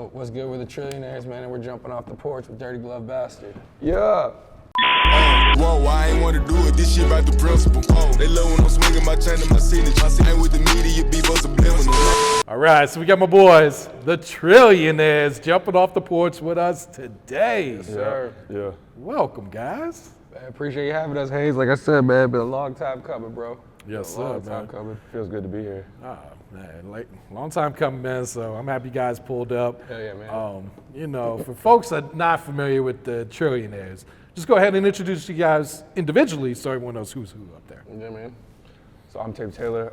So what's good with the Trillionaires, man? And we're jumping off the porch with Dirty Glove Bastard. Yeah. Whoa, I ain't wanna do it, this shit about the principle. They love when I'm swinging my chain and my signature. Ain't with the media, be for subliminal. All right, so we got my boys, the Trillionaires, jumping off the porch with us today. Yes, sir. Yeah. Welcome, guys. I appreciate you having us, Hayes. Like I said, man, been a long time coming, bro. Yes, Been a sir, long time man. coming. Feels good to be here. Man, like long time coming, man. So I'm happy you guys pulled up. Hell yeah, man. You know, for folks that are not familiar with the Trillionaires, just go ahead and introduce you guys individually, so everyone knows who's who up there. Yeah, man. So I'm Tape Taylor.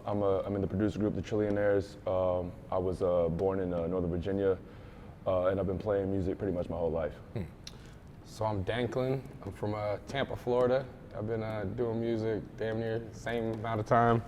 I'm in the producer group, the Trillionaires. I was born in Northern Virginia, and I've been playing music pretty much my whole life. So I'm Danklin. I'm from Tampa, Florida. I've been doing music damn near the same amount of time.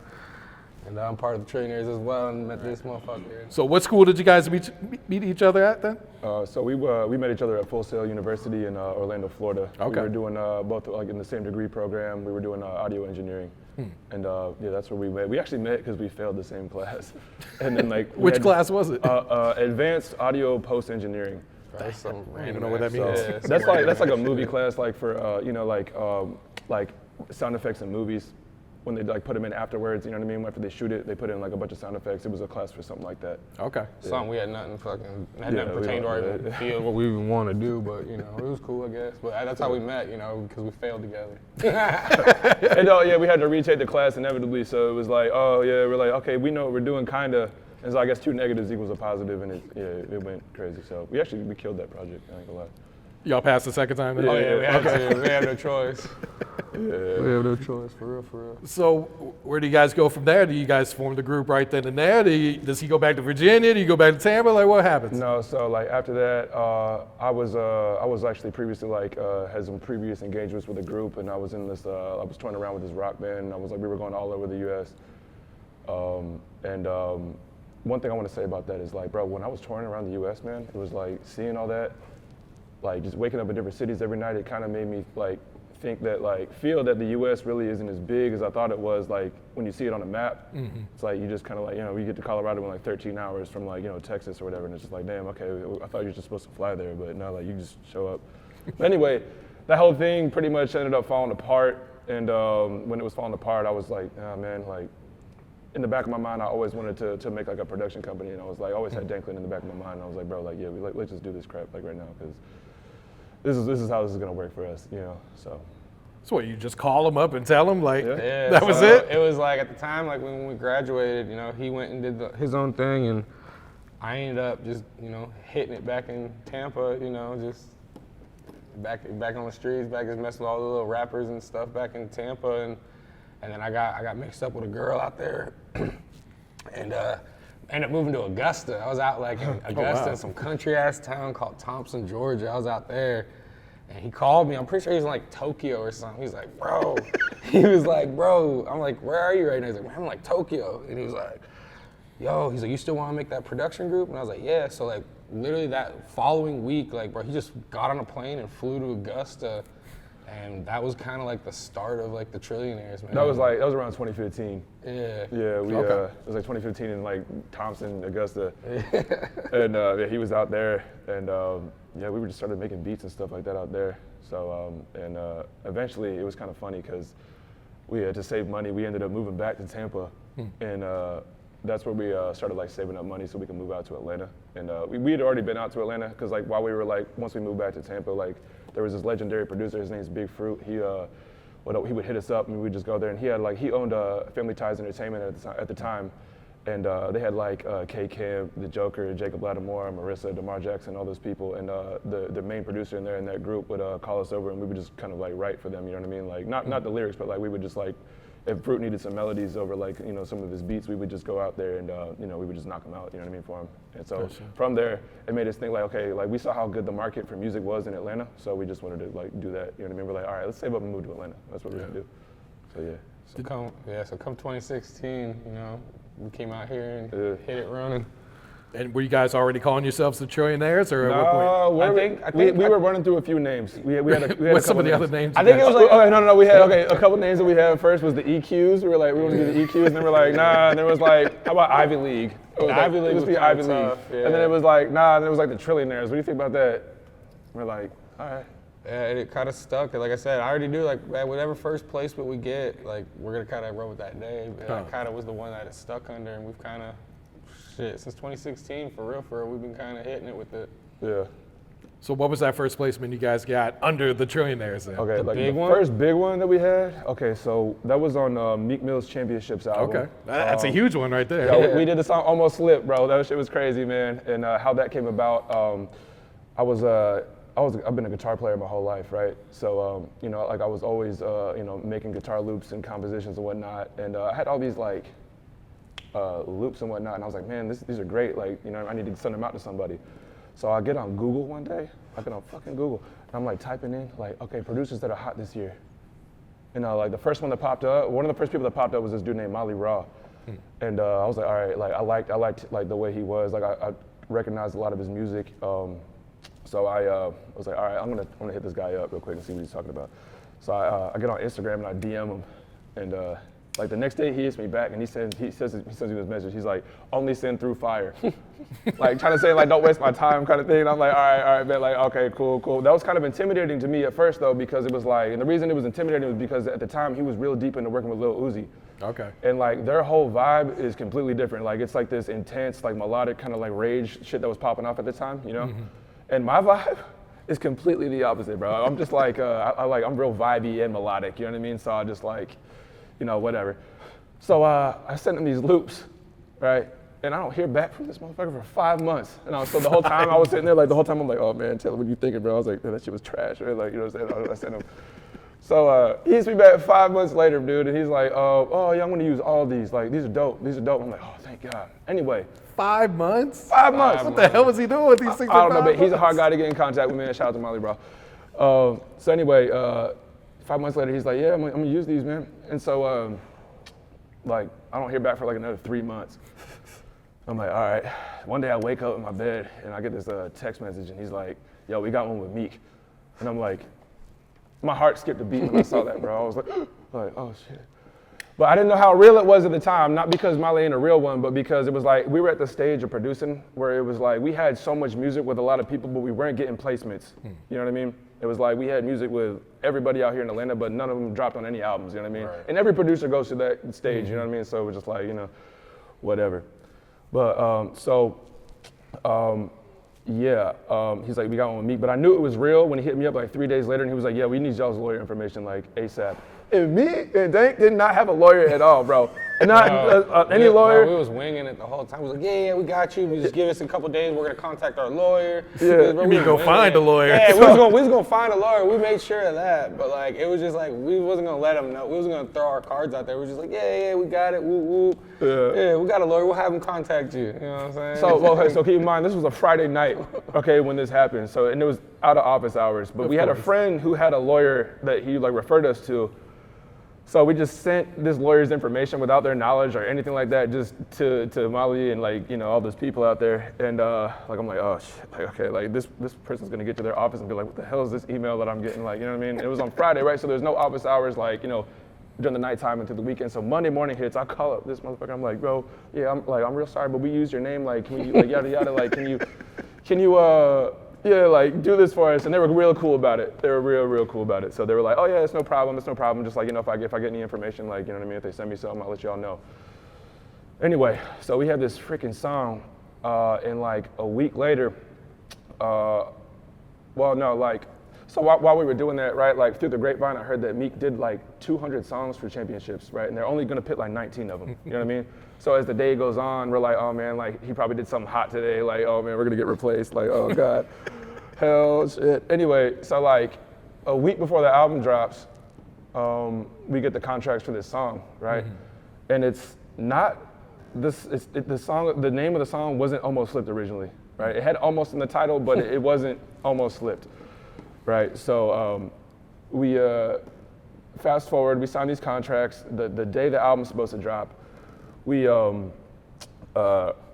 And I'm part of the Trillionaires as well, and met this motherfucker. So what school did you guys meet each other at then? So we met each other at Full Sail University in Orlando, Florida. Okay. We were doing both like in the same degree program. We were doing audio engineering, and yeah, that's where we met. We actually met because we failed the same class, and then like Which class was it? Advanced Audio Post Engineering. That's some I don't even know what that means. So that's like a movie class, like for you know, like sound effects in movies. When they like put them in afterwards, you know what I mean? After they shoot it, they put in like a bunch of sound effects. It was a class for something like that. Okay. Something we had nothing Yeah, nothing we pertained to our don't- even field, what we even want to do, but you know, it was cool, I guess. But that's how we met, you know, because we failed together. And yeah, we had to retake the class inevitably. So it was like, oh yeah, we're like, okay, we know what we're doing, kinda. And so I guess 2 negatives equals a positive, and it went crazy. So we killed that project. I ain't gonna lie. Y'all passed the second time then? Oh yeah, we had to. We had no choice. Yeah. We have no choice, for real, for real. So where do you guys go from there? Do you guys form the group right then and there? Does he go back to Virginia? Do you go back to Tampa? Like what happens? No, so like after that, I was actually previously like had some previous engagements with a group, and I was in this. I was touring around with this rock band. And I was like, we were going all over the U.S. One thing I want to say about that is like, bro, when I was touring around the U.S., man, it was like seeing all that, like just waking up in different cities every night. It kind of made me like think that like feel that the U.S. really isn't as big as I thought it was. Like when you see it on a map, it's like you just kind of like, you know, you get to Colorado in like 13 hours from like, you know, Texas or whatever, and it's just like, damn, okay, I thought you were just supposed to fly there, but no, like you just show up. But anyway, that whole thing pretty much ended up falling apart, and when it was falling apart, I was like, oh man, like in the back of my mind, I always wanted to make like a production company, and I was like, I always had Danklin in the back of my mind, and I was like, bro, like yeah, let's just do this crap like right now, because this is how this is gonna work for us, you know, so. So what, you just call him up and tell him like, Yeah, that was so it? It was like at the time, like when we graduated, you know, he went and did his own thing, and I ended up just, you know, hitting it back in Tampa, you know, just back on the streets, back just messing with all the little rappers and stuff back in Tampa, and then I got mixed up with a girl out there, and ended up moving to Augusta. I was out like in Augusta, in some country ass town called Thompson, Georgia. I was out there. And he called me. I'm pretty sure he was in like Tokyo or something. He's like, bro. He was like, bro. I'm like, where are you right now? He's like, man, I'm like Tokyo. And he was like, yo. He's like, you still want to make that production group? And I was like, yeah. So like, literally that following week, like, bro, he just got on a plane and flew to Augusta, and that was kind of like the start of like the Trillionaires, man. That was around 2015. Yeah. Yeah, it was like 2015 in like Thompson, Augusta, and yeah, he was out there, and yeah, we were just started making beats and stuff like that out there. So eventually it was kind of funny because we had to save money. We ended up moving back to Tampa, and that's where we started like saving up money so we could move out to Atlanta. And we had already been out to Atlanta because like while we were like once we moved back to Tampa, like there was this legendary producer. His name's Big Fruit. He would hit us up and we'd just go there. And he owned Family Ties Entertainment at the time. And they had like K Camp, The Joker, Jacob Lattimore, Marissa, DeMar Jackson, all those people. And the main producer in there in that group would call us over and we would just kind of like write for them, you know what I mean? Like not the lyrics, but like we would just like, if Fruit needed some melodies over like, you know, some of his beats, we would just go out there and, you know, we would just knock them out, you know what I mean, for him. And so from there, it made us think like, okay, like we saw how good the market for music was in Atlanta. So we just wanted to like do that, you know what I mean? We're like, all right, let's save up and move to Atlanta. That's what we're gonna do. So yeah. So come 2016, you know, we came out here and hit it running. And were you guys already calling yourselves the Trillionaires, or at what point? No, we were running through a few names. We had a What's some couple of the names. other names? I think it was like no. We had a couple names that we had. First was the EQs. We were like, we want to do the EQs, and then we're like, nah. And then it was like, how about Ivy League? Ivy League was the kinda Ivy League. tough, yeah. And then it was like, nah. And then it was like the Trillionaires. What do you think about that? We're like, all right. Yeah, it kind of stuck. Like I said, I already knew, like, whatever first placement we get, like, we're going to kind of roll with that name. And I kind of was the one that it stuck under, and we've kind of, since 2016, for real, we've been kind of hitting it with it. Yeah. So what was that first placement you guys got under the Trillionaires then? Okay, like big the one? first big one that we had. Okay, so that was on Meek Mill's Championships album. Okay, that's a huge one right there. Yeah, we did the song Almost Slipped, bro. That shit was crazy, man. And how that came about, I've been a guitar player my whole life, right? So, you know, like I was always, you know, making guitar loops and compositions and whatnot. And I had all these like loops and whatnot. And I was like, man, these are great. Like, you know, I need to send them out to somebody. So I get on Google one day. I get on fucking Google. And I'm like typing in like, okay, producers that are hot this year. And like the first one that popped up, one of the first people that popped up was this dude named Molly Raw. And I was like, all right, like I liked like the way he was. Like I recognized a lot of his music. So I was like, all right, I'm gonna hit this guy up real quick and see what he's talking about. So I get on Instagram and I DM him, and like the next day he hits me back and he sends me this message. He's like, only send through fire, like trying to say like don't waste my time kind of thing. And I'm like, all right, man, like okay, cool. That was kind of intimidating to me at first though, because it was like, and the reason it was intimidating was because at the time he was real deep into working with Lil Uzi. Okay. And like their whole vibe is completely different. Like it's like this intense, like melodic kind of like rage shit that was popping off at the time, you know. Mm-hmm. And my vibe is completely the opposite, bro. I'm just like, I'm real vibey and melodic, you know what I mean? So I just like, you know, whatever. So I sent him these loops, right? And I don't hear back from this motherfucker for 5 months. And so the whole time I was sitting there, like the whole time I'm like, oh man, Taylor, what are you thinking, bro? I was like, that shit was trash, right? Like, you know what I'm saying? I sent him. So he hits me back 5 months later, dude, and he's like, oh yeah, I'm gonna use all these. Like, these are dope. I'm like, oh, thank God. Anyway. 5 months? 5 months. What the hell was he doing with these 65 I don't know, but months? he's a hard guy to get in contact with, man. Shout out to Molly, bro. So anyway, 5 months later, he's like, yeah, I'm gonna use these, man. And so, like, I don't hear back for like another 3 months. I'm like, all right. One day I wake up in my bed and I get this text message and he's like, yo, we got one with Meek. And I'm like, my heart skipped a beat when I saw that, bro. I was like, oh shit. But I didn't know how real it was at the time, not because Molly ain't a real one, but because it was like, we were at the stage of producing where it was like, we had so much music with a lot of people, but we weren't getting placements. You know what I mean? It was like, we had music with everybody out here in Atlanta, but none of them dropped on any albums, you know what I mean? Right. And every producer goes to that stage, you know what I mean? So it was just like, you know, whatever. But, he's like, we got one with Meek, but I knew it was real when he hit me up like 3 days later and he was like, yeah, we need y'all's lawyer information like ASAP. And me and Dank did not have a lawyer at all, bro. And not any lawyer. Bro, we was winging it the whole time. We was like, yeah, we got you. Just give us a couple days. We're gonna contact our lawyer. Yeah, you mean go find a lawyer? Yeah, we was gonna find a lawyer. We made sure of that. But like, it was just like we wasn't gonna let them know. We wasn't gonna throw our cards out there. We was just like, yeah, we got it. Woo woo. Yeah, we got a lawyer. We'll have him contact you. You know what I'm saying? So keep in mind, this was a Friday night, okay, when this happened. So and it was out of office hours. But we had a friend who had a lawyer that he like referred us to. So we just sent this lawyer's information without their knowledge or anything like that, just to Molly and like, you know, all those people out there. And like, I'm like, oh shit, like, okay, like this person's gonna get to their office and be like, what the hell is this email that I'm getting? Like, you know what I mean? It was on Friday, right? So there's no office hours, like, you know, during the nighttime into the weekend. So Monday morning hits, I call up this motherfucker. I'm like, bro, yeah, I'm real sorry, but we used your name. Like, can you, like, yada yada, like, can you yeah, like, do this for us. And they were real cool about it. They were real cool about it. So they were like, oh yeah, it's no problem. Just like, you know, if I get any information, like, you know what I mean? If they send me something, I'll let y'all know. Anyway, so we had this freaking song, and like a week later, so while we were doing that, right, like through the grapevine, I heard that Meek did like 200 songs for championships, right? And they're only gonna pick like 19 of them, you know what I mean? So as the day goes on, we're like, oh man, like he probably did something hot today. Like, oh man, we're gonna get replaced. Like, oh God, hell, shit. Anyway, so like a week before the album drops, we get the contracts for this song, right? Mm-hmm. And it's not this. The song. The name of the song wasn't Almost Slipped originally, right? It had Almost in the title, but it wasn't Almost Slipped, right? So we fast forward. We signed these contracts. The day the album's supposed to drop. We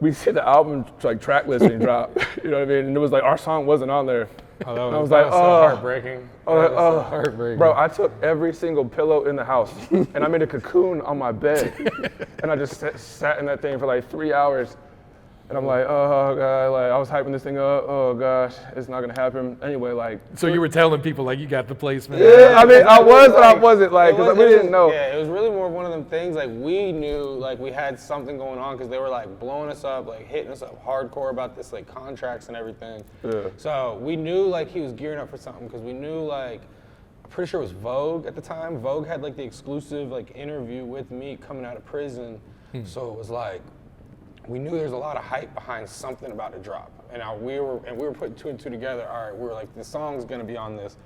we see the album like track listing drop. You know what I mean? And it was like our song wasn't on there. Oh, that And I was that like, so oh. heartbreaking. I was like, That was so oh. heartbreaking. Bro, I took every single pillow in the house and I made a cocoon on my bed. And I just sat in that thing for like 3 hours. And I'm like, oh God, like I was hyping this thing up. Oh gosh, it's not gonna happen. Anyway, like. So you were telling people like you got the placement. Yeah, I mean, I was, but I wasn't like, because we didn't know. Yeah, it was really more one of them things. Like we knew, like we had something going on because they were like blowing us up, like hitting us up hardcore about this, like contracts and everything. Yeah. So we knew like he was gearing up for something because we knew like, I'm pretty sure it was Vogue at the time. Vogue had like the exclusive like interview with Meek coming out of prison. So it was like, we knew there's a lot of hype behind something about to drop. And we were putting 2 and 2 together. All right, we were like, the song's gonna be on this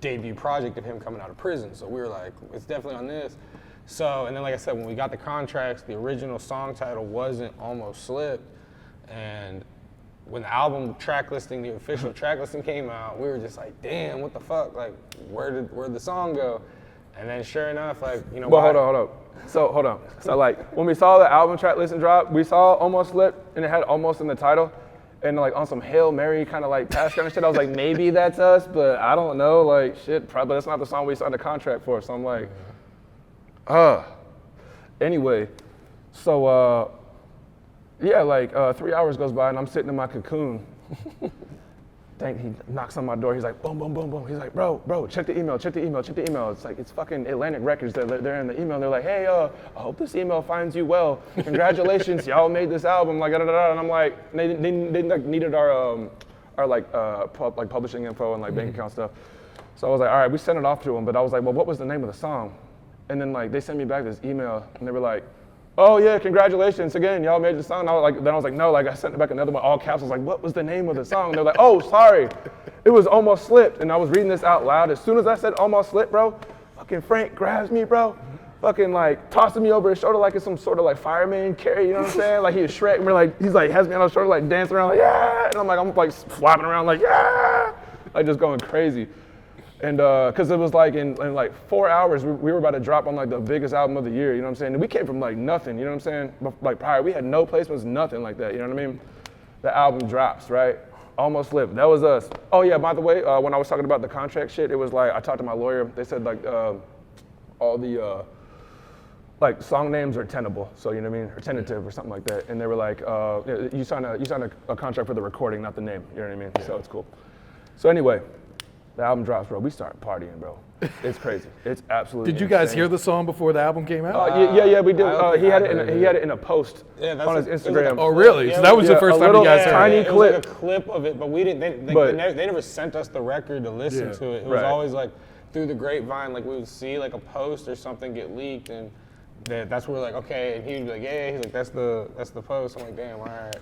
debut project of him coming out of prison. So we were like, it's definitely on this. So, and then like I said, when we got the contracts, the original song title wasn't Almost Slipped. And when the album track listing, the official track listing came out, we were just like, damn, what the fuck? Like, where'd the song go? And then sure enough, like, you know, Well, hold on. So hold on. So like when we saw the album track list and drop, we saw Almost Slipped and it had Almost in the title. And like on some Hail Mary kind of like pass kind of shit, I was like, maybe that's us, but I don't know. Like shit, probably that's not the song we signed a contract for. So I'm like, Anyway, so yeah, like 3 hours goes by and I'm sitting in my cocoon. He knocks on my door. He's like, boom, boom, boom, boom. He's like, bro, check the email. It's like, it's fucking Atlantic Records. They're in the email. They're like, hey, I hope this email finds you well. Congratulations, y'all made this album. Like, da, da, da. And I'm like, they like, needed our publishing info and like bank account stuff. So I was like, all right, we sent it off to them. But I was like, well, what was the name of the song? And then like they sent me back this email and they were like, oh yeah, congratulations again, y'all made the song. And I was like, no, like I sent back another one, all caps. I was like, what was the name of the song? And they're like, oh, sorry, it was Almost Slipped. And I was reading this out loud. As soon as I said Almost Slipped, bro, fucking Frank grabs me, bro, fucking like tossing me over his shoulder like it's some sort of like fireman carry, you know what I'm saying? Like he was Shrek, and we're like, he's like has me on his shoulder like dancing around like yeah, and I'm like flopping around like yeah, like just going crazy. And cause it was like in like 4 hours, we were about to drop on like the biggest album of the year, you know what I'm saying? And we came from like nothing, you know what I'm saying? Like prior, we had no placements, nothing like that, you know what I mean? The album drops, right? Almost Slipped, that was us. Oh yeah, by the way, when I was talking about the contract shit, it was like, I talked to my lawyer, they said like all the like song names are tenable, so you know what I mean, or tentative or something like that. And they were like, you signed a contract for the recording, not the name, you know what I mean? Yeah. So it's cool. So anyway, the album drops, bro. We start partying, bro. It's crazy. It's absolutely Did you guys insane. hear the song before the album came out? Yeah, we did. He had it in a post on his Instagram. Oh, really? So that was the first time you guys heard tiny it. It was like a clip of it, but we didn't. They never sent us the record to listen to it. It was always like through the grapevine. Like we would see like a post or something get leaked, and that's where we're like, okay. And he'd be like, yeah. He's like, that's the post. I'm like, damn, all right.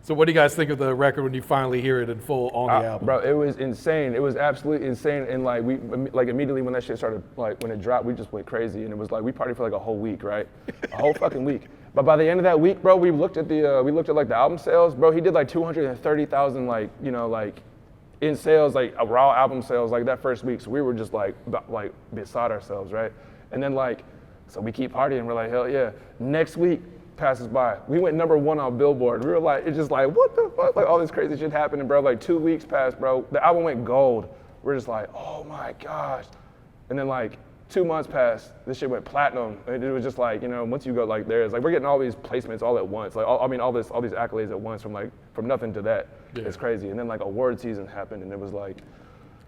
So what do you guys think of the record when you finally hear it in full on the album? Bro, it was insane. It was absolutely insane. And like we like immediately when that shit started, like when it dropped, we just went crazy. And it was like we partied for like a whole week, right? A whole fucking week. But by the end of that week, bro, we looked at like the album sales. Bro, he did like 230,000 like, you know, like in sales, like raw album sales like that first week. So we were just like beside ourselves, right? And then like, so we keep partying. We're like, hell yeah. Next week passes by. We went #1 on Billboard. We were like, it's just like, what the fuck? Like all this crazy shit happening, bro. Like 2 weeks passed, bro. The album went gold. We're just like, oh my gosh. And then like 2 months passed, this shit went platinum. And it was just like, you know, once you go like there, it's like we're getting all these placements all at once. Like all these accolades at once from nothing to that. Yeah. It's crazy. And then like award season happened and it was like,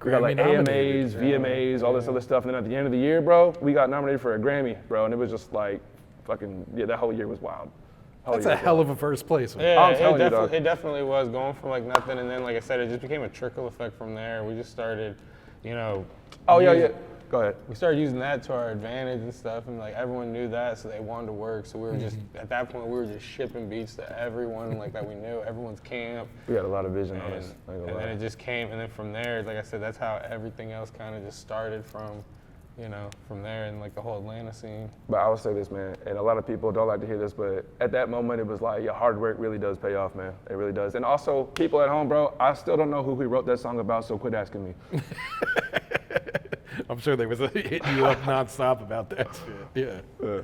we got like AMAs, VMAs, all this other stuff. And then at the end of the year, bro, we got nominated for a Grammy, bro. And it was just like, fucking, yeah, that whole year was wild. That's a hell of a first place. Yeah, it definitely was going from like nothing, and then like I said, it just became a trickle effect from there. We just started, you know. Oh yeah. Go ahead. We started using that to our advantage and stuff, and like everyone knew that, so they wanted to work. So we were just at that point, we were just shipping beats to everyone like that we knew, everyone's camp. We had a lot of vision on this. And then it just came, and then from there, like I said, that's how everything else kind of just started from. You know, from there and like the whole Atlanta scene. But I would say this, man, and a lot of people don't like to hear this, but at that moment it was like your hard work really does pay off, man. It really does. And also, people at home, bro, I still don't know who he wrote that song about, so quit asking me. I'm sure they was hitting you up nonstop about that shit. Yeah.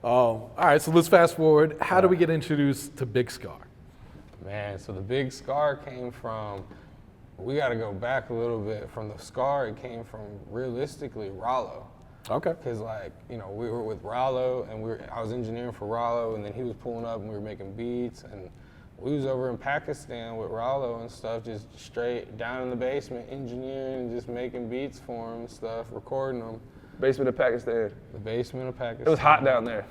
All right, so let's fast forward. How do we get introduced to Big Scarr? Man, so the Big Scarr came from, we got to go back a little bit. From the Scarr, it came from realistically Ralo. Okay. Because we were with Ralo, and I was engineering for Ralo, and then he was pulling up, and we were making beats, and we was over in Pakistan with Ralo and stuff, just straight down in the basement, engineering, and just making beats for him and stuff, recording them. Basement of Pakistan. The basement of Pakistan. It was hot down there.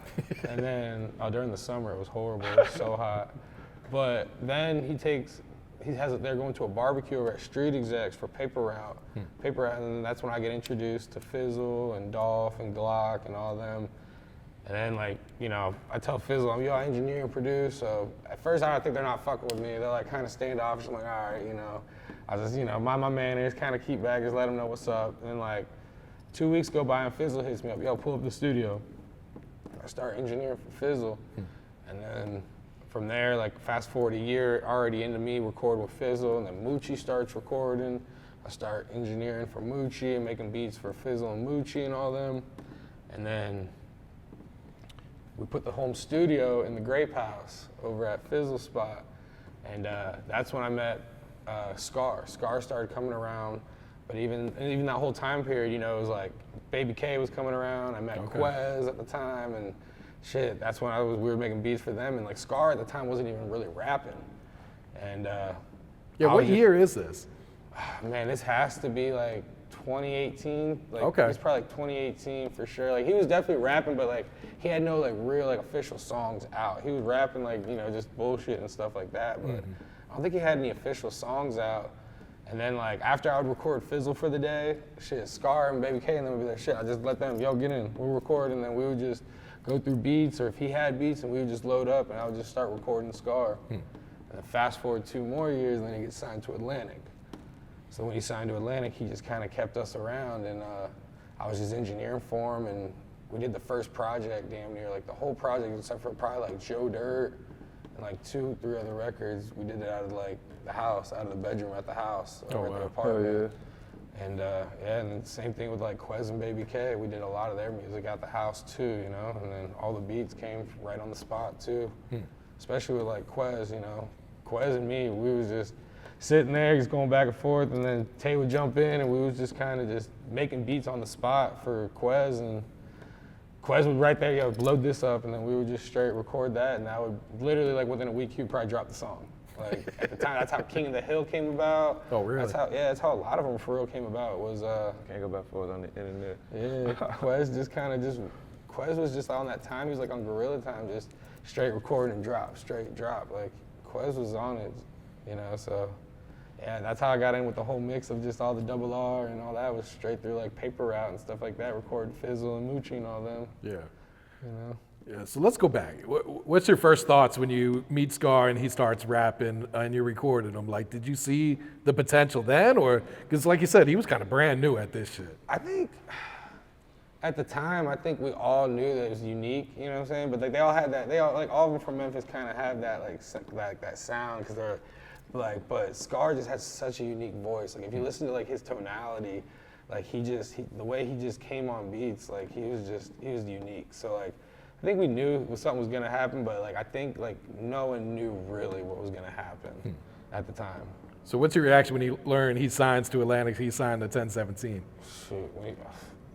And then during the summer, it was horrible. It was so hot. But then they're going to a barbecue over at Street Execs for Paper Route. Paper Route, and that's when I get introduced to Fizzle and Dolph and Glock and all them. And then I tell Fizzle, I engineer and produce. So at first I think they're not fucking with me. They're like kind of standoffish. I'm like, all right, I just, mind my manners, kind of keep back, just let them know what's up. And then 2 weeks go by and Fizzle hits me up, yo, pull up the studio. I start engineering for Fizzle. And then from there, fast forward a year, already into me recording with Fizzle, and then Moochie starts recording. I start engineering for Moochie and making beats for Fizzle and Moochie and all them. And then we put the home studio in the Grape House over at Fizzle spot. And that's when I met Scarr. Scarr started coming around. But even that whole time period, it was like Baby K was coming around. I met Quez at the time, and shit. That's when we were making beats for them. And Scarr at the time wasn't even really rapping. And what year is this? Man, this has to be 2018. Okay. It's probably 2018 for sure. He was definitely rapping, but he had no real official songs out. He was rapping just bullshit and stuff like that. But I don't think he had any official songs out. And then after I would record Fizzle for the day, Scarr and Baby K, and then we'd be like, I just let them, yo, get in, we'll record, and then we would just go through beats, or if he had beats, and we would just load up, and I would just start recording Scarr. And then fast forward 2 more years, and then he gets signed to Atlantic. So when he signed to Atlantic, he just kind of kept us around, and I was just engineering for him, and we did the first project damn near, the whole project, except for probably Joe Dirt, and 2, 3 other records. We did it out of the house, out of the bedroom at the house, or at the apartment. Oh, yeah. And and then same thing with Quez and Baby K. We did a lot of their music at the house too, and then all the beats came right on the spot too. Especially with Quez, Quez and me, we was just sitting there, just going back and forth, and then Tay would jump in, and we was just kind of just making beats on the spot for Quez, and Quez would right there, yo, load this up, and then we would just straight record that, and that would literally within a week, he would probably drop the song. At the time, that's how King of the Hill came about. Oh, really? That's how a lot of them for real came about. Was Can't go back forward on the internet. yeah, Quez Quez was just on that time. He was on Gorilla Time, just straight record and drop, straight drop. Quez was on it, So yeah, that's how I got in with the whole mix of just all the double R and all that was straight through Paper Route and stuff like that. Recording Fizzle and Moochie and all them. Yeah. Yeah, so let's go back. What's your first thoughts when you meet Scarr and he starts rapping and you're recording him? Did you see the potential then? Or, because like you said, he was kind of brand new at this shit. I think at the time, we all knew that it was unique, you know what I'm saying? But they all had that, all of them from Memphis kind of have that, that sound, because they're but Scarr just has such a unique voice. If you listen to his tonality, the way he just came on beats, he was unique. So I think we knew something was gonna happen, but I think no one knew really what was gonna happen at the time. So what's your reaction when you learn he signs to Atlantic, he signed to 1017? Shoot,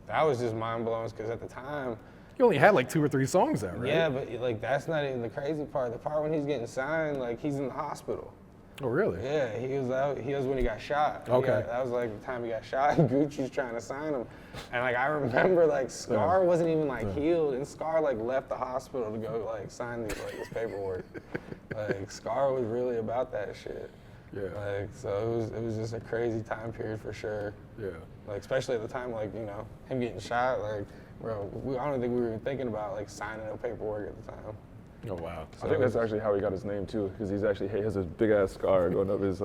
that was just mind blowing because at the time, You only had 2 or 3 songs out, right? yeah, but that's not even the crazy part. The part when he's getting signed, he's in the hospital. Oh, really? Yeah, he was out. He was when he got shot. Okay. That was the time he got shot. And Gucci's trying to sign him, and I remember Scarr wasn't even healed, and Scarr left the hospital to go sign these this paperwork. Scarr was really about that shit. Yeah. So it was just a crazy time period for sure. Yeah. Especially at the time, him getting shot. Bro, I don't think we were even thinking about signing no paperwork at the time. Oh, wow. I think that's actually how he got his name too, because he has this big ass scar going up his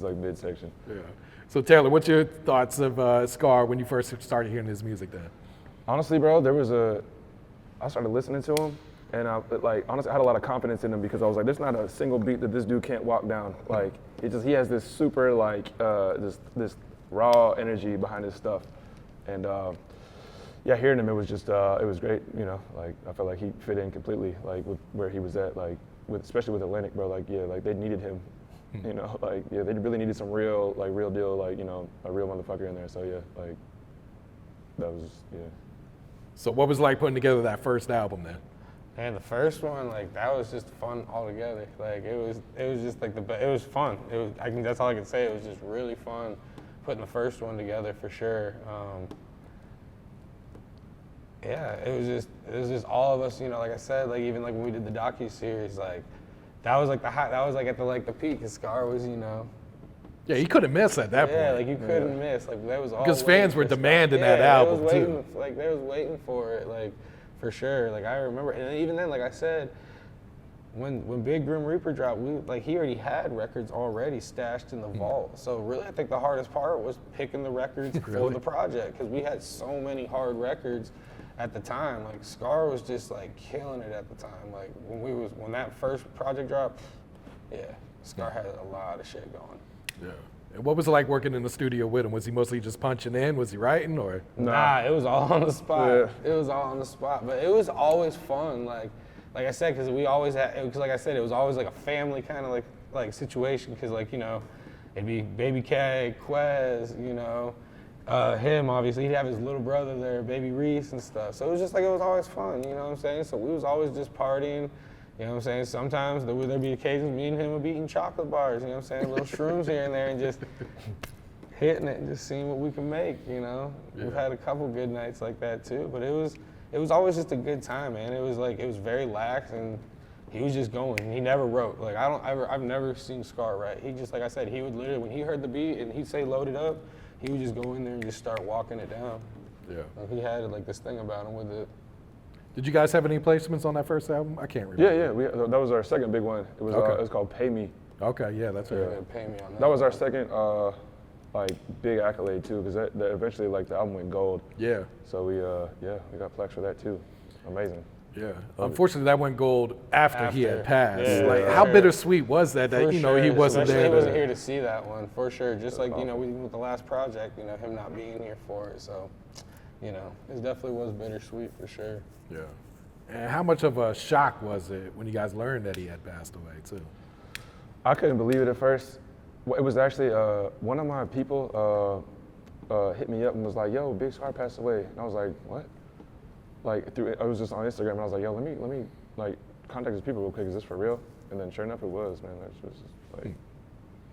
midsection. Yeah. So Taylor, what's your thoughts of Scarr when you first started hearing his music then? Honestly, bro, I started listening to him, and honestly, I had a lot of confidence in him because I was there's not a single beat that this dude can't walk down. He has this super this raw energy behind his stuff, and yeah, hearing him, it was just, it was great, you know, like, I felt like he fit in completely, like, with where he was at, like, especially with Atlantic, bro, like, yeah, like, they needed him, you know, like, yeah, they really needed some real deal, like, you know, a real motherfucker in there, so, yeah, like, that was, yeah. So what was it like putting together that first album then? And the first one, like, that was just fun altogether. Like, it was just like it was fun. That's all I can say. It was just really fun putting the first one together for sure. Yeah, it was just all of us, you know, like I said, like even like when we did the docu-series, like that was like that was like at the peak, because Scarr was, you know. Yeah, you couldn't miss at that point. Yeah, like you couldn't miss. Like that was all. Because fans were demanding that album too. Like they was waiting for it, like for sure. Like I remember, and even then, like I said, when Big Grim Reaper dropped, he already had records already stashed in the vault. So really, I think the hardest part was picking the records for the project, because we had so many hard records at the time. Like Scarr was just like killing it at the time. Like when that first project dropped, yeah, Scarr had a lot of shit going. Yeah. And what was it like working in the studio with him? Was he mostly just punching in? Was he writing or? Nah, it was all on the spot. Yeah. It was all on the spot, but it was always fun. Like I said, because we always had, because like I said, it was always like a family kind of like situation. Because like, you know, it'd be Baby K, Quez, you know, him obviously. He'd have his little brother there, Baby Reese and stuff. So it was just like, it was always fun. You know what I'm saying? So we was always just partying. You know what I'm saying? Sometimes there'd be occasions me and him would be eating chocolate bars, you know what I'm saying? Little shrooms here and there, and just hitting it and just seeing what we can make, you know? Yeah. We've had a couple good nights like that too, but it was always just a good time, man. It was very lax, and he was just going. He never wrote. Like I've never seen Scarr write. He just, like I said, he would literally, when he heard the beat and he'd say load it up, he would just go in there and just start walking it down. Yeah. And he had like this thing about him with it. Did you guys have any placements on that first album? I can't remember. Yeah. That was our second big one. It was it was called Pay Me. Okay, yeah, that's right. Yeah, Pay Me on that. That was our second like big accolade too, because that eventually like the album went gold. Yeah. So we got plaques for that too. Amazing. Yeah. Unfortunately, that went gold after he had passed. Yeah, like, how bittersweet was that you know, he wasn't there. He wasn't here to see that one, for sure. Just like, you know, with the last project, you know, him not being here for it. So, you know, it definitely was bittersweet for sure. Yeah. And how much of a shock was it when you guys learned that he had passed away too? I couldn't believe it at first. It was actually one of my people hit me up and was like, "Yo, Big Scarr passed away," and I was like, "What?" Like I was just on Instagram and I was like, "Yo, let me like contact these people real quick. Is this for real?" And then sure enough, it was, man. It was just, like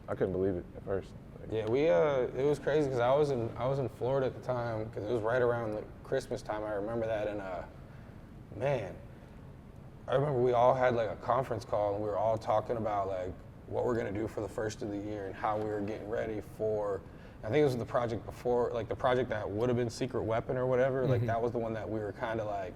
I couldn't believe it at first. Like, yeah, it was crazy because I was in Florida at the time, because it was right around the Christmas time. I remember that, and man, I remember we all had like a conference call and we were all talking about like what we're gonna do for the first of the year and how we were getting ready for, I think it was the project before, like the project that would have been Secret Weapon or whatever, like that was the one that we were kind of like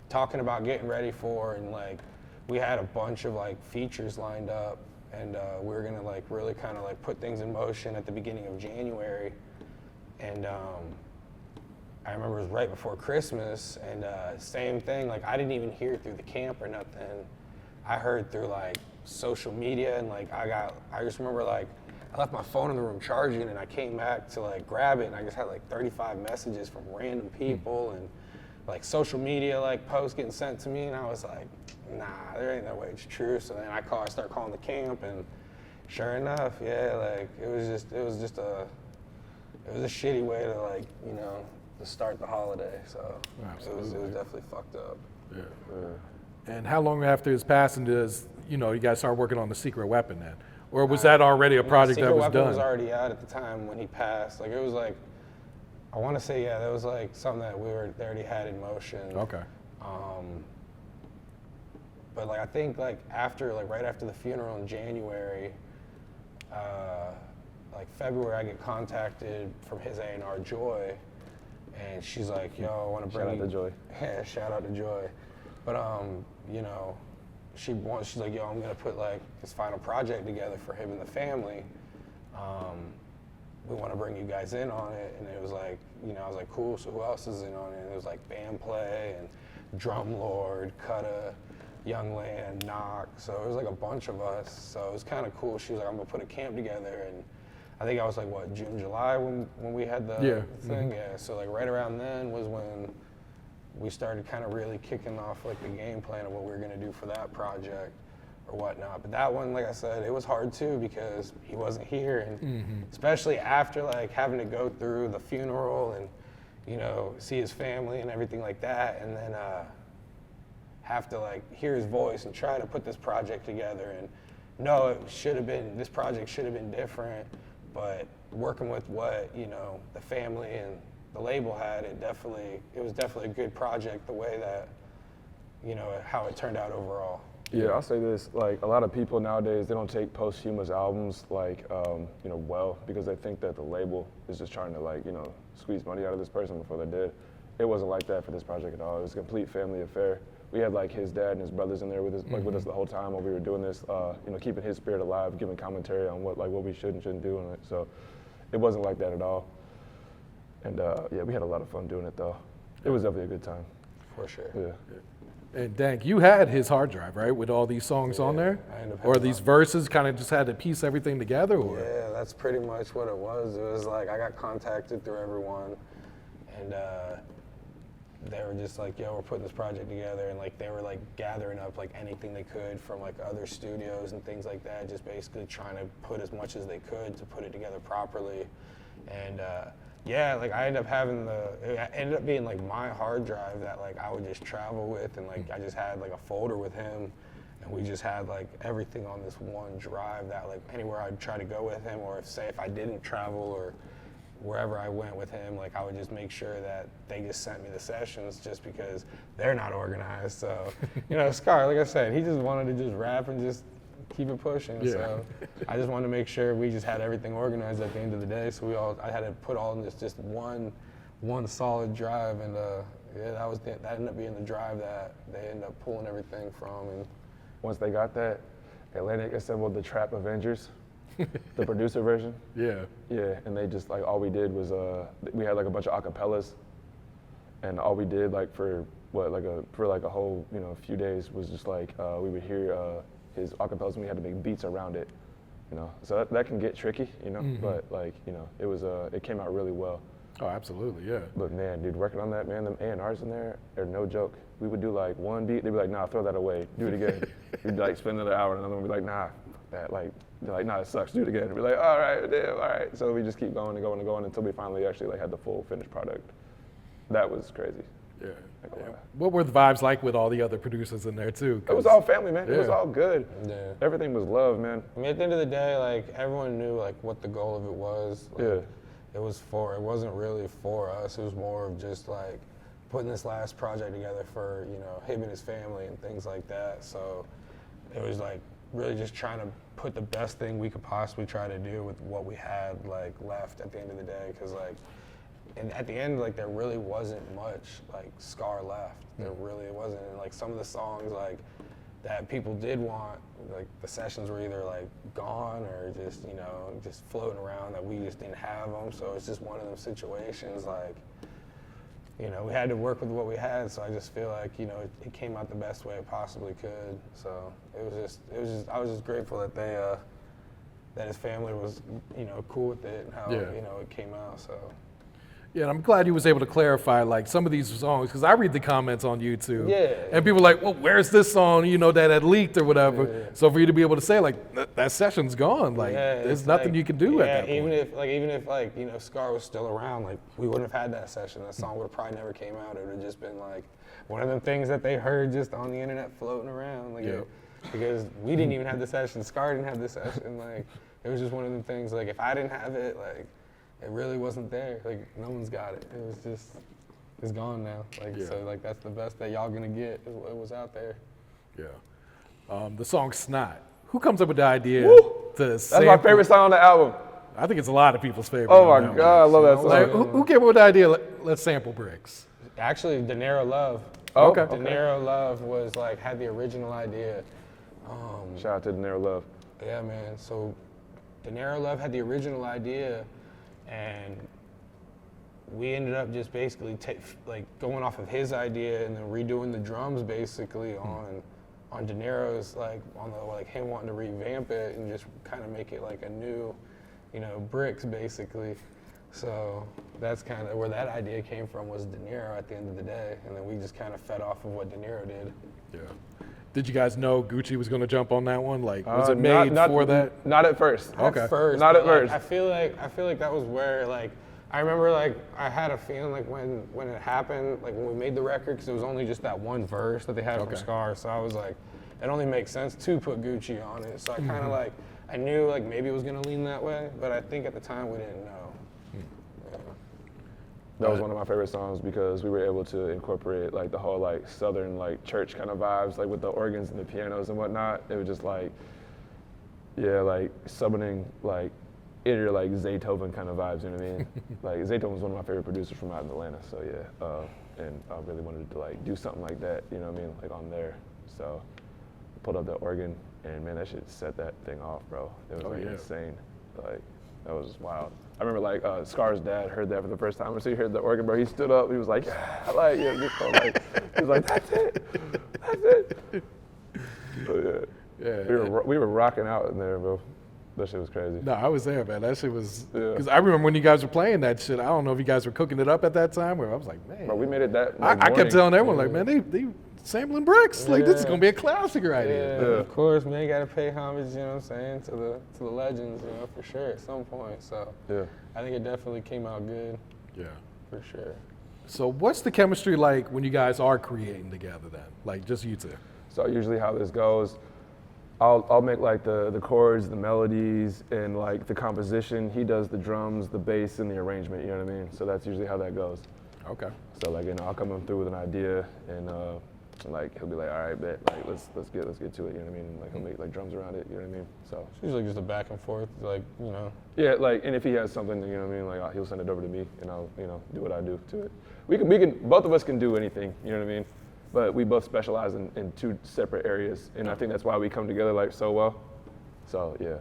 talking about getting ready for, and like we had a bunch of like features lined up, and we were gonna like really kind of like put things in motion at the beginning of January. And I remember it was right before Christmas, and same thing, like I didn't even hear through the camp or nothing. I heard through like social media, and like I just remember like I left my phone in the room charging, and I came back to like grab it, and I just had like 35 messages from random people and like social media like posts getting sent to me, and I was like, nah, there ain't no way it's true. So then I started calling the camp, and sure enough, yeah, like it was just a shitty way to like, you know, to start the holiday, so it was definitely fucked up. Yeah. And how long after his passing does, you know, you guys start working on the Secret Weapon then? Or was that already a project that was Secret done? Weapon was already out at the time when he passed. Like it was like, I want to say, yeah, that was like something that they already had in motion. Okay. But like I think like right after the funeral in January, like February, I get contacted from his A&R Joy. And she's like, yo, I want to bring you. Shout out to Joy. Yeah, shout out to Joy. But, you know, she's like, yo, I'm going to put like his final project together for him and the family. We want to bring you guys in on it. And it was like, you know, I was like, cool, so who else is in on it? And it was like Band Play and Drum Lord, Cutta, Young Land, Knock. So it was like a bunch of us. So it was kind of cool. She was like, I'm going to put a camp together. And I think I was like, what, June, July when we had the thing? Yeah, so like right around then was when we started kind of really kicking off like the game plan of what we were gonna do for that project or whatnot. But that one, like I said, it was hard too because he wasn't here, and especially after like having to go through the funeral and, you know, see his family and everything like that, and then have to like hear his voice and try to put this project together. And no, this project should have been different, but working with what, you know, the family and the label had, it was definitely a good project the way that, you know, how it turned out overall. Yeah, I'll say this, like a lot of people nowadays, they don't take posthumous albums like, you know, well, because they think that the label is just trying to like, you know, squeeze money out of this person before they're dead. It wasn't like that for this project at all. It was a complete family affair. We had like his dad and his brothers in there with us, like with us the whole time while we were doing this, you know, keeping his spirit alive, giving commentary on what we should and shouldn't do on it. So it wasn't like that at all. And yeah, we had a lot of fun doing it though. It was definitely a good time. For sure. Yeah. And Dank, you had his hard drive, right, with all these songs on there? I ended up Or having these verses kind of just had to piece everything together? Or? Yeah, that's pretty much what it was. It was like I got contacted through everyone, and they were just like, yo, we're putting this project together, and like they were like gathering up like anything they could from like other studios and things like that, just basically trying to put as much as they could to put it together properly. And yeah, like I ended up being like my hard drive that like I would just travel with, and like I just had like a folder with him, and we just had like everything on this one drive that like anywhere I'd try to go with him, or if I didn't travel or wherever I went with him, like I would just make sure that they just sent me the sessions just because they're not organized. So, you know, Scarr, like I said, he just wanted to just rap and just keep it pushing. Yeah. So I just wanted to make sure we just had everything organized at the end of the day. So I had to put all in this just one solid drive, and yeah, that ended up being the drive that they ended up pulling everything from. And Once they got that, Atlantic assembled the Trap Avengers, the producer version. Yeah. Yeah, and they just like all we did was we had like a bunch of acapellas, and all we did like for a whole, you know, few days was just like we would hear his acapellas and we had to make beats around it, you know. So that can get tricky, you know, but like, you know, it came out really well. Oh, absolutely, yeah. But man, dude, working on that, man, them A&Rs in there are no joke. We would do like one beat, they'd be like, nah, throw that away, do it again. We'd like spend another hour, and another one would be like, nah, that like, they're like, nah, it sucks, do it again. We're like, all right, damn, all right. So we just keep going and going and going until we finally actually like had the full finished product. That was crazy. Yeah. Not gonna lie. What were the vibes like with all the other producers in there too? It was all family, man. It was Yeah. all good. yeah. Everything was love, man. I mean, at the end of the day, like everyone knew like what the goal of it was. Like, Yeah. it wasn't really for us. It was more of just like putting this last project together for, you know, him and his family and things like that. So it was like really just trying to put the best thing we could possibly try to do with what we had like left at the end of the day. Cause like, and at the end, like there really wasn't much like Scarr left. There really wasn't. And like some of the songs like that people did want, like the sessions were either like gone or just, you know, just floating around that we just didn't have them. So it's just one of those situations like, you know, we had to work with what we had. So I just feel like, you know, it came out the best way it possibly could. So I was just grateful that that his family was, you know, cool with it and how, Yeah. you know, it came out. So. Yeah, and I'm glad you was able to clarify like some of these songs, because I read the comments on YouTube, Yeah. and people are like, well, where's this song, you know, that had leaked or whatever. Yeah. So for you to be able to say like that session's gone, like Yeah, there's it's nothing like, you can do at that even point. even if like, you know, Scarr was still around, like we wouldn't have had that session. That song would have probably never came out. It would have just been like one of them things that they heard just on the internet floating around. Like Yeah. because we didn't even have the session. Scarr didn't have the session. Like it was just one of them things. Like if I didn't have it, like it really wasn't there. Like no one's got it. It was just, it's gone now. Like Yeah. so, like that's the best that y'all gonna get. It was out there. Yeah. The song Snot. Who comes up with the idea Woo! to That's sample? my favorite song on the album. I think it's a lot of people's favorite. Oh on my that God, I love that one. song. Like, who came up with the idea? Let's sample bricks. Actually, De Niro Love. Oh, Okay. De Niro Love was like had the original idea. Shout out to De Niro Love. Yeah, man. So De Niro Love had the original idea, and we ended up just basically like going off of his idea and then redoing the drums basically on De Niro's, like on the like him wanting to revamp it and just kind of make it like a new, you know, bricks basically. So that's kind of where that idea came from, was De Niro at the end of the day. And then we just kind of fed off of what De Niro did. Yeah. Did you guys know Gucci was going to jump on that one? Like, was it made for that? Not at first. Okay. At first, Not at but, first. I feel like that was where, like, I remember, like, I had a feeling, like, when it happened, like, when we made the record, because it was only just that one verse that they had from Scarr. So I was like, it only makes sense to put Gucci on it. So I kind of, like, I knew, like, maybe it was going to lean that way, but I think at the time we didn't know. Yeah. That was one of my favorite songs because we were able to incorporate like the whole like Southern like church kind of vibes, like with the organs and the pianos and whatnot. It was just like, yeah, like summoning like inner like Zaytoven kind of vibes, you know what I mean? Like Zaytoven was one of my favorite producers from out in Atlanta, so yeah. And I really wanted to like do something like that, you know what I mean? Like on there. So I pulled up the organ and man, that shit set that thing off, bro. It was insane. Like that was just wild. I remember like Scar's dad heard that for the first time. When he heard the organ, bro, he stood up. He was like, yeah, like, yeah, just so, like, he was like, that's it. So, yeah. We were rocking out in there, bro. That shit was crazy. No, I was there, man. That shit was, because I remember when you guys were playing that shit, I don't know if you guys were cooking it up at that time, where I was like, man. Bro, we made it that I kept telling everyone, like, man, they sampling bricks. Like, this is going to be a classic right here. Yeah, of course, man, you got to pay homage, you know what I'm saying, to the legends, you know, for sure, at some point. So yeah. I think it definitely came out good. Yeah. For sure. So what's the chemistry like when you guys are creating together then? Like, just you two? So usually how this goes, I'll make like the chords, the melodies, and like the composition. He does the drums, the bass, and the arrangement, you know what I mean? So that's usually how that goes. Okay. So like, you know, I'll come in through with an idea and like he'll be like, all right, bet, like let's get to it, you know what I mean? Like he'll make like drums around it, you know what I mean? So It's usually just a back and forth, like, you know. yeah, like, and if he has something, you know what I mean? Like he'll send it over to me and I'll, you know, do what I do to it. We can both of us can do anything, you know what I mean? But we both specialize in two separate areas, and I think that's why we come together like so well. So yeah.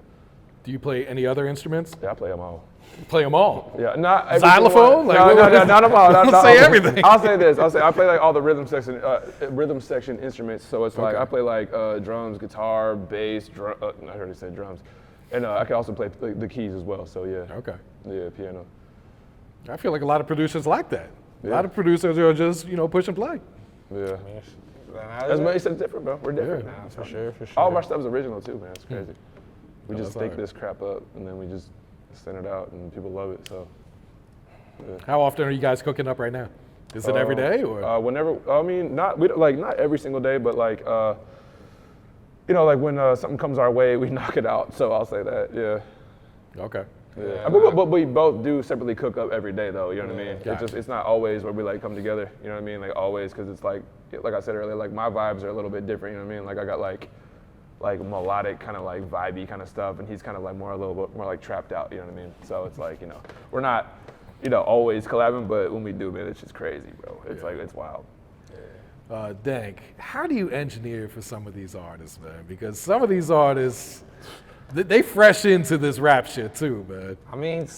Do you play any other instruments? Yeah, I play them all. You play them all? Yeah, not every Xylophone? single one. Like, No, not them all. Don't say everything. I'll say this. I play like all the rhythm section instruments. So it's like I play like drums, guitar, bass. I already said drums, and I can also play the keys as well. So yeah. Okay. Yeah, piano. I feel like a lot of producers like that. A Yeah. lot of producers are just, you know, push and play. Yeah. That's That's it's different, bro. We're different. Nah, for sure. All of our stuff is original too, man. It's crazy. We No, just that's think alright. this crap up and then we just send it out and people love it. So How often are you guys cooking up right now? Is it every day or? whenever. I mean, not every single day, but like you know, like when something comes our way, we knock it out. So I'll say that. Yeah. Okay. Yeah. But we both do separately cook up every day, though. You know what I mean? Gotcha. It's not always where we like come together. You know what I mean? Like always, because it's like I said earlier, like my vibes are a little bit different. You know what I mean? Like I got like melodic kind of like vibey kind of stuff, and he's kind of like a little bit more like trapped out. You know what I mean? So it's like, you know, we're not, you know, always collabing, but when we do, man, it's just crazy, bro. It's like it's wild. Dank, how do you engineer for some of these artists, man? Because some of these artists, they fresh into this rap shit too, man. I mean,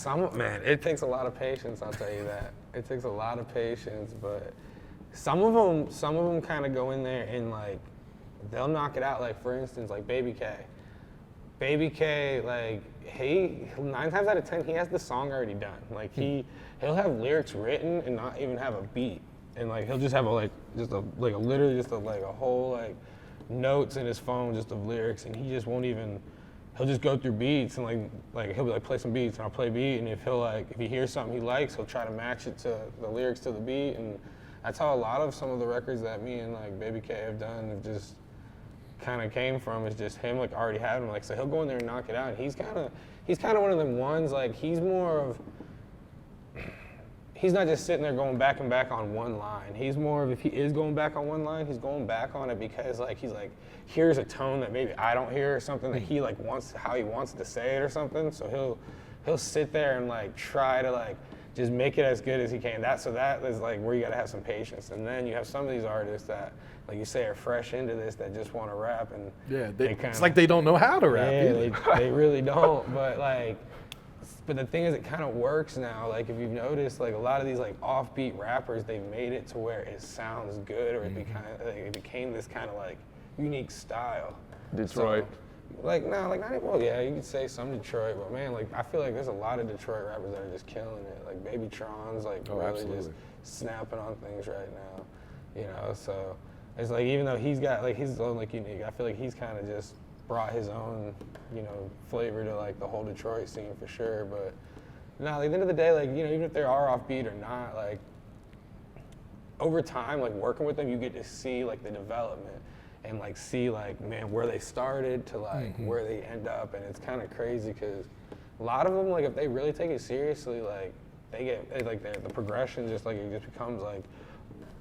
it takes a lot of patience, I'll tell you that. It takes a lot of patience, but some of them kind of go in there and like, they'll knock it out. Like for instance, like Baby K. Baby K, like he 9 times out of 10 he has the song already done. Like he'll have lyrics written and not even have a beat, and like he'll just have a whole like notes in his phone just of lyrics, and he just won't even. He'll just go through beats and like he'll be like play some beats and I'll play beat, and if he hears something he likes, he'll try to match it to the lyrics to the beat, and that's how a lot of some of the records that me and like Baby K have done have just kind of came from. Is just him like already having them, like, so he'll go in there and knock it out. And he's kind of one of them ones, like he's not just sitting there going back and back on one line. He's more of, if he is going back on one line, he's going back on it because like he's like hears a tone that maybe I don't hear, or something that he like wants, how he wants to say it or something. So he'll sit there and like try to like just make it as good as he can. That is like where you gotta have some patience. And then you have some of these artists that, like you say, are fresh into this, that just want to rap, and it's like they don't know how to rap. Yeah, they really don't. But the thing is, it kind of works now. Like if you've noticed, like a lot of these like offbeat rappers, they've made it to where it sounds good, or it became this kind of like unique style. Detroit. Like, no, like, not even, well, yeah, you could say some Detroit, but man, like, I feel like there's a lot of Detroit rappers that are just killing it. Like, Baby Tron's, like, really absolutely. just snapping on things right now, you know? So, it's like, even though he's got, like, his own, like, unique, I feel like he's kind of just brought his own, you know, flavor to, like, the whole Detroit scene for sure. But, no, like, at the end of the day, like, you know, even if they are offbeat or not, like, over time, like, working with them, you get to see, like, the development. And like see like, man, where they started to like where they end up, and it's kind of crazy because a lot of them, like, if they really take it seriously, like they get like the progression just like it just becomes like,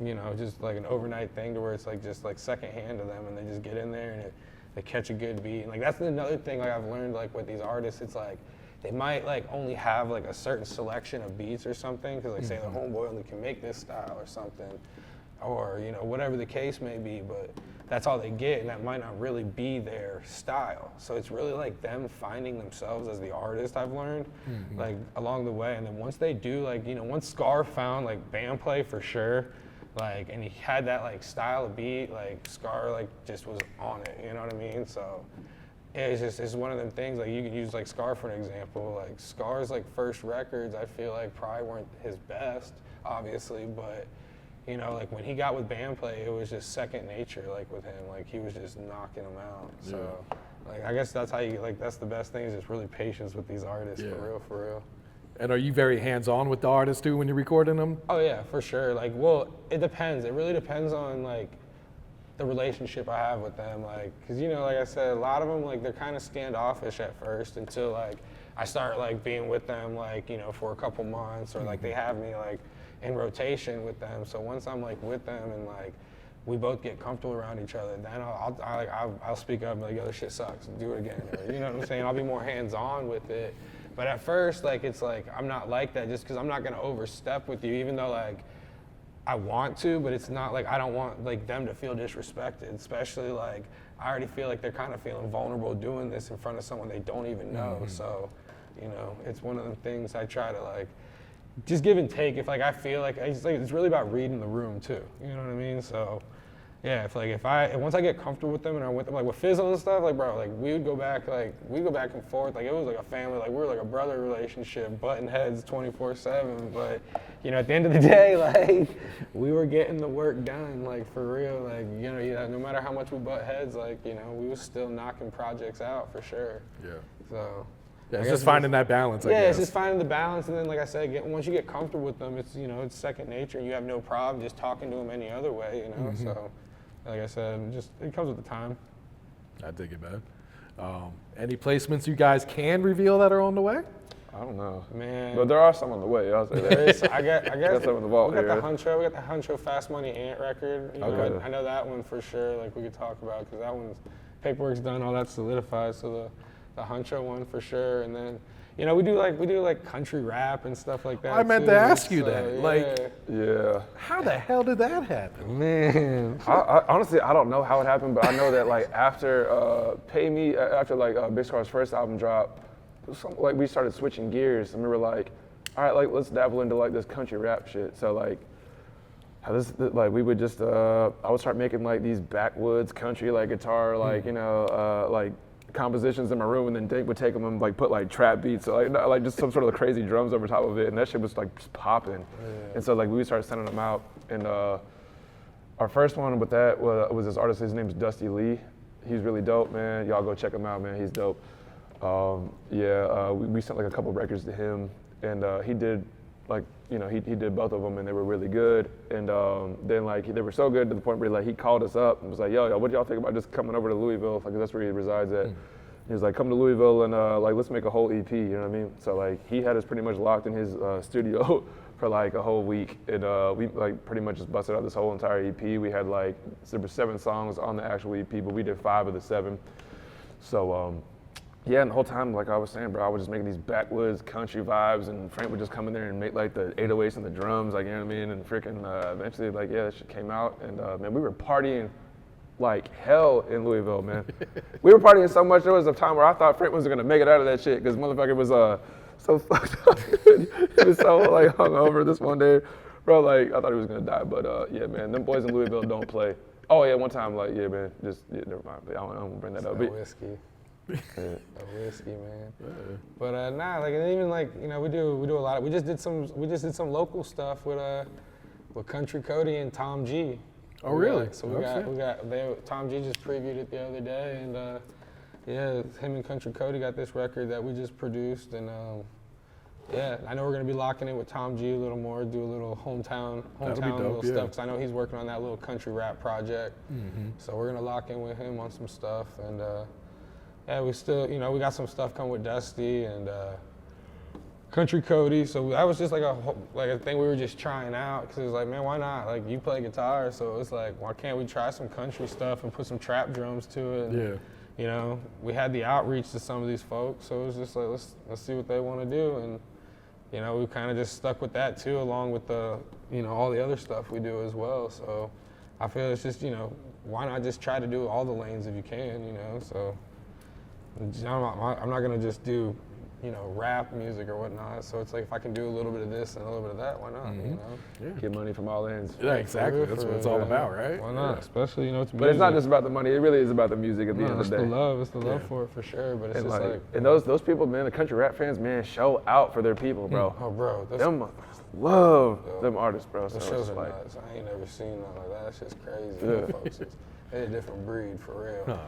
you know, just like an overnight thing to where it's like just like secondhand to them, and they just get in there and they catch a good beat. And like that's another thing like I've learned like with these artists, it's like they might like only have like a certain selection of beats or something because like say the homeboy only can make this style or something, or you know whatever the case may be, but that's all they get, and that might not really be their style. So it's really like them finding themselves as the artist, I've learned, like along the way. And then once they do, like, you know, once Scarr found like band play for sure, like, and he had that like style of beat, like Scarr like just was on it, you know what I mean? So it's just, it's one of them things, like you could use like Scarr for an example. Like Scarr's like first records, I feel like probably weren't his best, obviously, but you know, like when he got with bandplay, it was just second nature, like with him. Like he was just knocking them out. So, like I guess that's how you like. That's the best thing is just really patience with these artists, for real. And are you very hands-on with the artists too when you're recording them? Oh yeah, for sure. Like, well, it depends. It really depends on like the relationship I have with them. Like, cause you know, like I said, a lot of them like they're kind of standoffish at first until like I start like being with them, like, you know, for a couple months, or like they have me like in rotation with them. So once I'm like with them and like we both get comfortable around each other, then I'll speak up and be like, yo, this shit sucks, do it again. Or, you know what I'm saying? I'll be more hands-on with it. But at first, like it's like I'm not like that just because I'm not gonna overstep with you, even though like I want to, but it's not like I don't want like them to feel disrespected, especially like I already feel like they're kind of feeling vulnerable doing this in front of someone they don't even know. So, you know, it's one of the things I try to like just give and take. If like I feel like it's really about reading the room too. You know what I mean? So yeah, if once I get comfortable with them and I'm with them, like with Fizzle and stuff, like bro, like we go back and forth, like it was like a family, like we were like a brother relationship, butting heads 24/7. But you know, at the end of the day, like we were getting the work done, like for real, like you know, no matter how much we butt heads, like you know, we was still knocking projects out for sure. Yeah. So. Yeah, it's just finding that balance, I guess. Yeah, it's just finding the balance, and then, like I said, once you get comfortable with them, it's, you know, it's second nature, and you have no problem just talking to them any other way, you know. So, like I said, it comes with the time. I dig it, man. Any placements you guys can reveal that are on the way? I don't know, man. But there are some on the way. I'll say that. I guess some in the vault. We got the Hunxho Fast Money Ant record. You know, Okay. I know that one for sure. Like we could talk about because that one's paperwork's done, all that's solidified. So the Hunxho one for sure, and then you know we do like country rap and stuff like that. I meant too, to ask you so, that. yeah. Like, Yeah. how the hell did that happen? Man, I honestly, I don't know how it happened, but I know that like after Big Scarr's first album dropped, like we started switching gears, and we were like, all right, like let's dabble into like this country rap shit. So like, we would just I would start making like these backwoods country like guitar like you know like compositions in my room, and then Dink would take them and like put like trap beats, so like just some sort of crazy drums over top of it, and that shit was like just popping. Yeah. And so like we would start sending them out, and our first one with that was this artist. His name's Dusty Leigh. He's really dope, man. Y'all go check him out, man. He's dope. We sent like a couple records to him, and he did like, you know, he did both of them, and they were really good. And then like they were so good to the point where like he called us up and was like, yo, what y'all think about just coming over to Louisville? Like that's where he resides at. He was like, come to Louisville and like let's make a whole EP. You know what I mean? So like he had us pretty much locked in his studio for like a whole week, and we like pretty much just busted out this whole entire EP. We had like there were 7 songs on the actual EP, but we did 5 of the 7. So. Yeah, and the whole time, like I was saying, bro, I was just making these backwoods country vibes, and Frank would just come in there and make like the 808s and the drums, like, you know what I mean? And freaking eventually, like, yeah, that shit came out, and man, we were partying like hell in Louisville, man. We were partying so much, there was a time where I thought Frank wasn't gonna make it out of that shit, because motherfucker was so fucked up. He was so like hungover this one day, bro, like I thought he was gonna die, but yeah, man, them boys in Louisville don't play. Oh yeah, one time, like, yeah, man, never mind, I don't bring that up. Whiskey. A whiskey, man. But nah, like and even like you know we do a lot. We just did some local stuff with Country Cody and Tom G. Oh really? So Tom G just previewed it the other day, and yeah, him and Country Cody got this record that we just produced, and yeah, I know we're gonna be locking in with Tom G a little more, do a little hometown little stuff, because I know he's working on that little country rap project. So we're gonna lock in with him on some stuff, and yeah, we still, you know, we got some stuff coming with Dusty and Country Cody. So that was just like a thing we were just trying out, because it was like, man, why not? Like you play guitar, so it's like, why can't we try some country stuff and put some trap drums to it? And, Yeah. you know, we had the outreach to some of these folks, so it was just like, let's see what they want to do, and you know, we kind of just stuck with that too, along with the, you know, all the other stuff we do as well. So I feel it's just, you know, why not just try to do all the lanes if you can, you know? So I'm not gonna just do, you know, rap music or whatnot. So it's like if I can do a little bit of this and a little bit of that, why not? You know? Yeah. Get money from all ends. Yeah, exactly. That's what it's all about, right? Why not? Especially, you know, it's music. But it's not just about the money. It really is about the music at the end of the day. It's the love for it for sure. But it's And just like and those people, man, the country rap fans, man, show out for their people, bro. oh, bro, Them love them artists, bro. So the it's shows are like, nuts. I ain't never seen nothing like that. That's just crazy. Yeah. Them folks they're a different breed for real.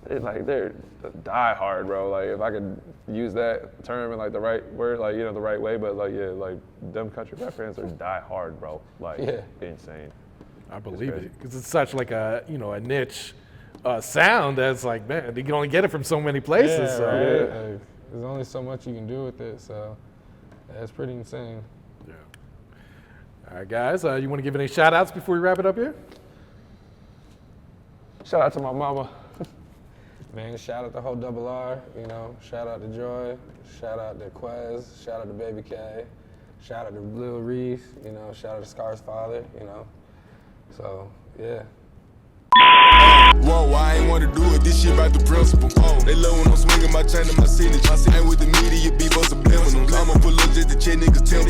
they're die hard, bro. Like if I could use that term in like the right word, like you know the right way, but like yeah, like them country rap fans are die hard, bro. Like insane. I believe it, because it's such like a, you know, a niche sound that's like, man, you can only get it from so many places. Yeah, so. right. Like, there's only so much you can do with it, so yeah, it's pretty insane. Yeah. All right, guys, you want to give any shout outs before we wrap it up here? Shout out to my mama. Man, shout out to whole Double R, you know, shout out to Joy, shout out to Quez, shout out to Baby K, shout out to Lil Reese, you know, shout out to Scar's father, you know. So, yeah. Whoa, I ain't wanna do it, this shit about the principle. They love when I'm swinging my chain and my signature. I ain't with the media, be for subliminal. I'ma pull up just to check niggas tell me.